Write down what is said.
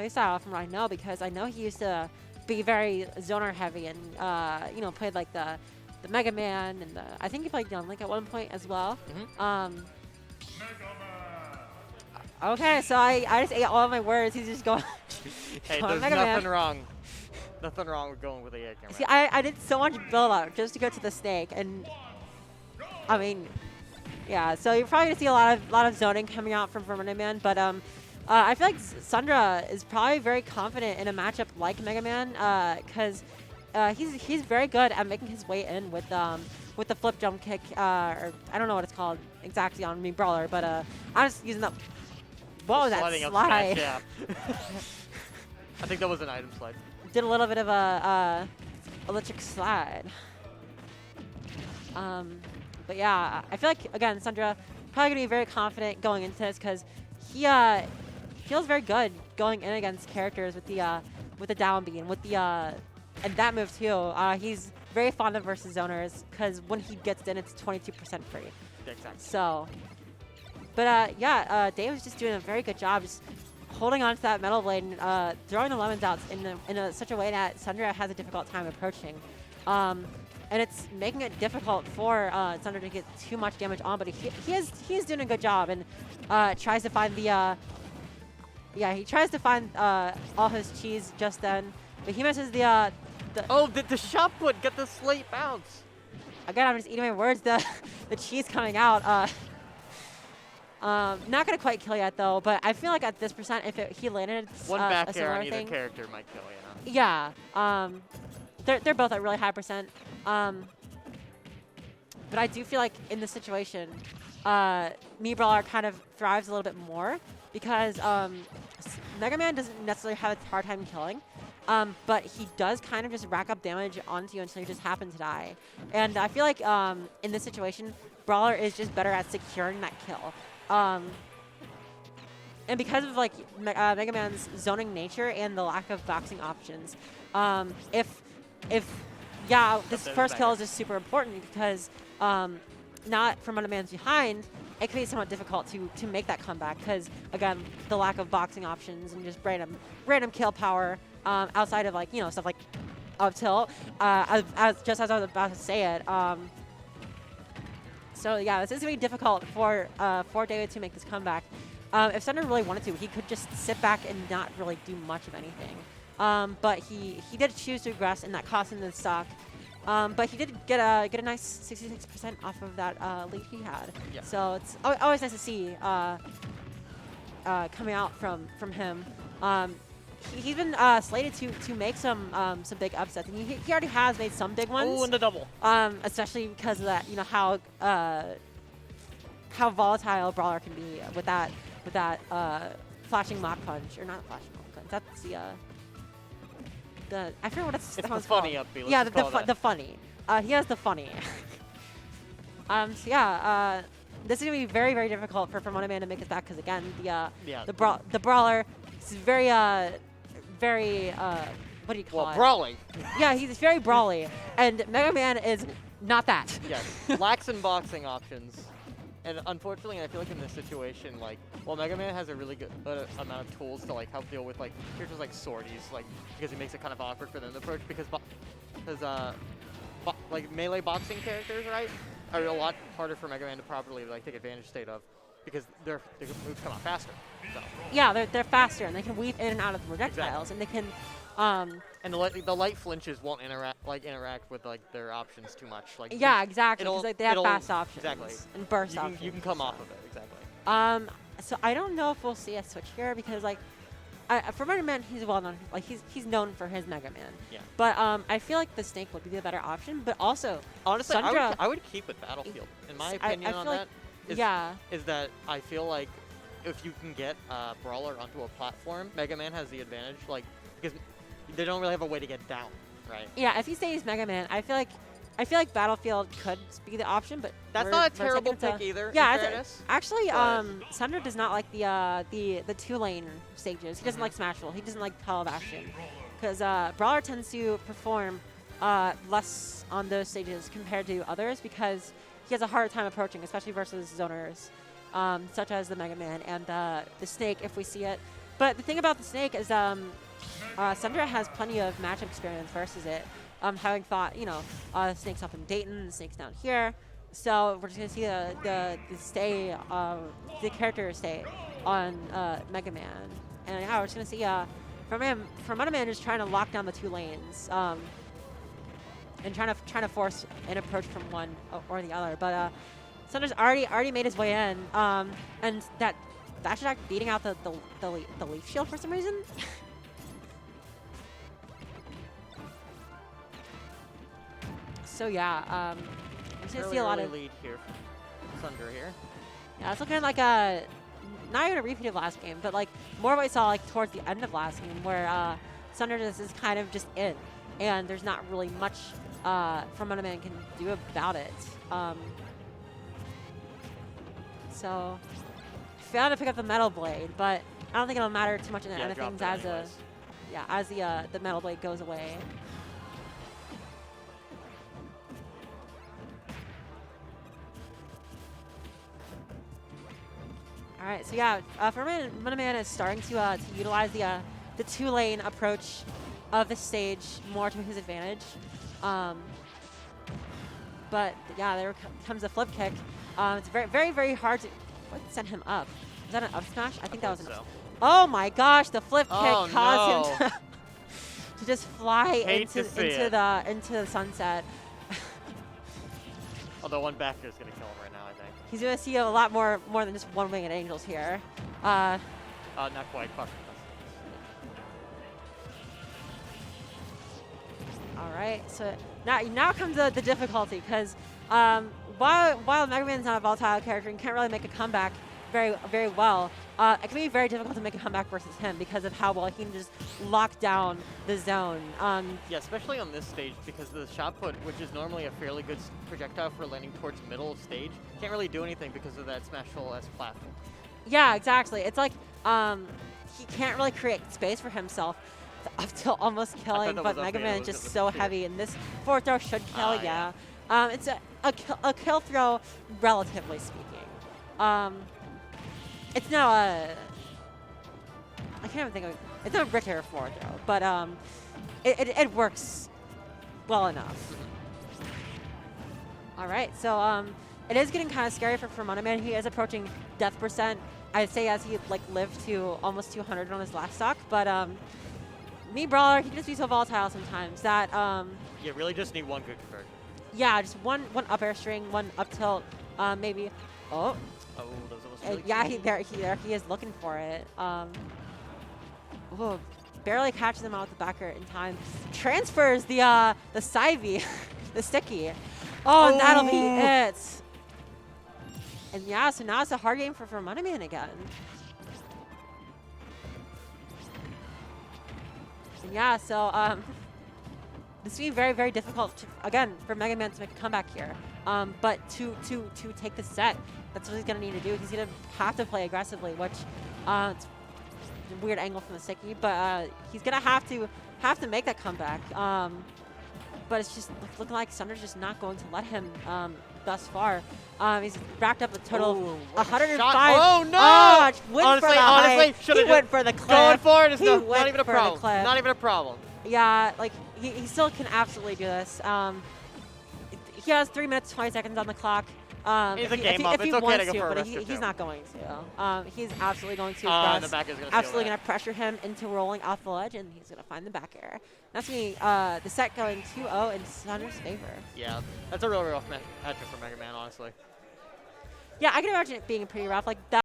playstyle from what I know, because I know he used to be very zoner heavy and you know, played like the Megaman and I think he played Young Link at one point as well. Okay, so I just ate all of my words. He's just going. Hey, going there's Megaman. nothing wrong. Nothing wrong with going with the Megaman. See, I did so much build up just to go to the snake, and I mean, yeah. So you're probably gonna see a lot of zoning coming out from Fromundaman, but I feel like Sundra is probably very confident in a matchup like Mega Man, because he's very good at making his way in with the flip jump kick, or I don't know what it's called exactly on me Brawler, but I'm just using that. What was that Sliding up slide? smash, yeah. I think that was an item slide. Did a little bit of a electric slide. But yeah, I feel like, again, Sundra probably going to be very confident going into this because he feels very good going in against characters with the down B and with the and that move too. He's very fond of versus zoners because when he gets in, it's 22% free. Exactly. So, but yeah, Dave was just doing a very good job, just holding on to that metal blade and throwing the lemons out in such a way that Sundra has a difficult time approaching. And it's making it difficult for Sundra to get too much damage on, but he is doing a good job and tries to find the he tries to find all his cheese just then, but he misses the oh, did the shot put get the slate bounce? Again, I'm just eating my words. The cheese coming out. Not gonna quite kill yet though, but I feel like at this percent, if he landed one back a air on similar either thing, character might kill, you know. Yeah. They're both at really high percent. But I do feel like in this situation, me Brawler kind of thrives a little bit more because Mega Man doesn't necessarily have a hard time killing. But he does kind of just rack up damage onto you until you just happen to die. And I feel like in this situation, Brawler is just better at securing that kill. And because of like Mega Man's zoning nature and the lack of boxing options, if this first kill is just super important because not from Mega Man's behind, it can be somewhat difficult to make that comeback because again the lack of boxing options and just random kill power outside of like stuff like up tilt. Just as I was about to say it. So yeah, this is gonna be difficult for David to make this comeback. If Sundra really wanted to, he could just sit back and not really do much of anything. But he did choose to aggress, and that cost him the stock. But he did get a nice 66% off of that lead he had. Yeah. So it's always nice to see coming out from him. He's been slated to make some big upsets, and he already has made some big ones. Oh, and the double. Especially because of that, how volatile Brawler can be with that flashing Mach Punch, or not flashing Mach Punch. That's the I forget what it's the called. funny up B. Yeah, the funny. He has the funny. So yeah, this is gonna be very, very difficult for Fromundaman to make it back because again, the Brawler is very what do you call it? Brawling. Yeah, he's very brawly, and Mega Man is not that. Yes, lacks in boxing options. And unfortunately, I feel like in this situation, like, well, Mega Man has a really good amount of tools to like help deal with like characters like Swordies, like because it makes it kind of awkward for them to approach because like melee boxing characters, right, are a lot harder for Mega Man to properly like take advantage state of because their moves come out faster. So. Yeah, they're faster and they can weave in and out of the projectiles, and they can. And the light flinches won't interact with like their options too much. Like yeah, exactly. Because like, they have fast options. Exactly. And burst options. You can come off of it. Exactly. So I don't know if we'll see a switch here because like, for Mega Man, he's well known. Like he's known for his Mega Man. Yeah. But I feel like the Snake would be the better option. But also, honestly, Sundra, I would keep with Battlefield. In my opinion on that, is that I feel like if you can get Brawler onto a platform, Mega Man has the advantage. Like because they don't really have a way to get down, right? Yeah, if he stays Mega Man, I feel like Battlefield could be the option, but that's not a terrible pick either. Yeah, actually, Sundra does not like the 2-lane stages. He doesn't like Smashville. He doesn't like Hell of Action, because Brawler tends to perform less on those stages compared to others because he has a harder time approaching, especially versus zoners, such as the Mega Man and the Snake. If we see it, But the thing about the Snake is Sundra has plenty of matchup experience versus it, having fought, you know, the Snake's up in Dayton, the Snake's down here. So we're just going to see the character stay on Megaman. And yeah, we're just going to see Fromundaman just trying to lock down the 2 lanes. And trying to force an approach from one or the other. But Sundra's already made his way in, and that dash attack beating out the leaf shield for some reason. So yeah, I'm just gonna see a lot of lead here, Sundra here. Yeah, it's looking like a not even a repeat of last game, but like more what we saw like towards the end of last game, where Sundra is kind of just in, and there's not really much Fromundaman can do about it. So failed to pick up the Metal Blade, but I don't think it'll matter too much in the end of things as the Metal Blade goes away. All right, so yeah, Fromundaman is starting to utilize the 2-lane approach of the stage more to his advantage. But yeah, there comes a flip kick. It's very, very, very hard to send him up. Is that an up smash? I think that was an up. Oh my gosh, the flip kick caused him to just fly into the sunset. Although one backer is going to kill him right now, I think. He's going to see a lot more than just one winged angels here. Not quite. All right, so now comes the difficulty, because while Megaman's not a volatile character and can't really make a comeback very, very well, it can be very difficult to make a comeback versus him because of how well he can just lock down the zone. Yeah, especially on this stage, because the shot put, which is normally a fairly good projectile for landing towards middle of stage, can't really do anything because of that Smash Full-S platform. Yeah, exactly. It's like he can't really create space for himself up till almost killing, but Megaman is just so heavy, and this forward throw should kill, yeah. It's a kill throw, relatively speaking. It's no I can't even think of it. It's no Ritter forward throw, but it works well enough. All right, so it is getting kind of scary for Fromundaman. He is approaching death percent, I'd say, as he like lived to almost 200 on his last stock, but Brawler, he can just be so volatile sometimes that you really just need one good conversion. Yeah, just one up air string, one up tilt, maybe. Oh, those almost really yeah, he is looking for it. Barely catches him out with the backer in time. Transfers the Sivy, the sticky. Oh, and that'll be it. And yeah, so now it's a hard game for Fromundaman again. And yeah, so this will be very, very difficult, again, for Megaman to make a comeback here. But to take the set, that's what he's going to need to do. He's going to have to play aggressively, which it's a weird angle from the sticky, but he's going to have to make that comeback. But it's just looking like Sundra's just not going to let him thus far. He's racked up a total of 105. Oh, no! Honestly, he went for the clip. Going for it is not even a problem. Not even a problem. Yeah, like, he still can absolutely do this. He has 3 minutes, 20 seconds on the clock. He's a game up. It's okay to go for a but he's not going to. He's absolutely going to. And the back is going to absolutely going to pressure him into rolling off the ledge, and he's going to find the back air. That's going to be the set going 2-0 in Sundra's favor. Yeah, that's a real rough matchup for Megaman, honestly. Yeah, I can imagine it being pretty rough. Like that.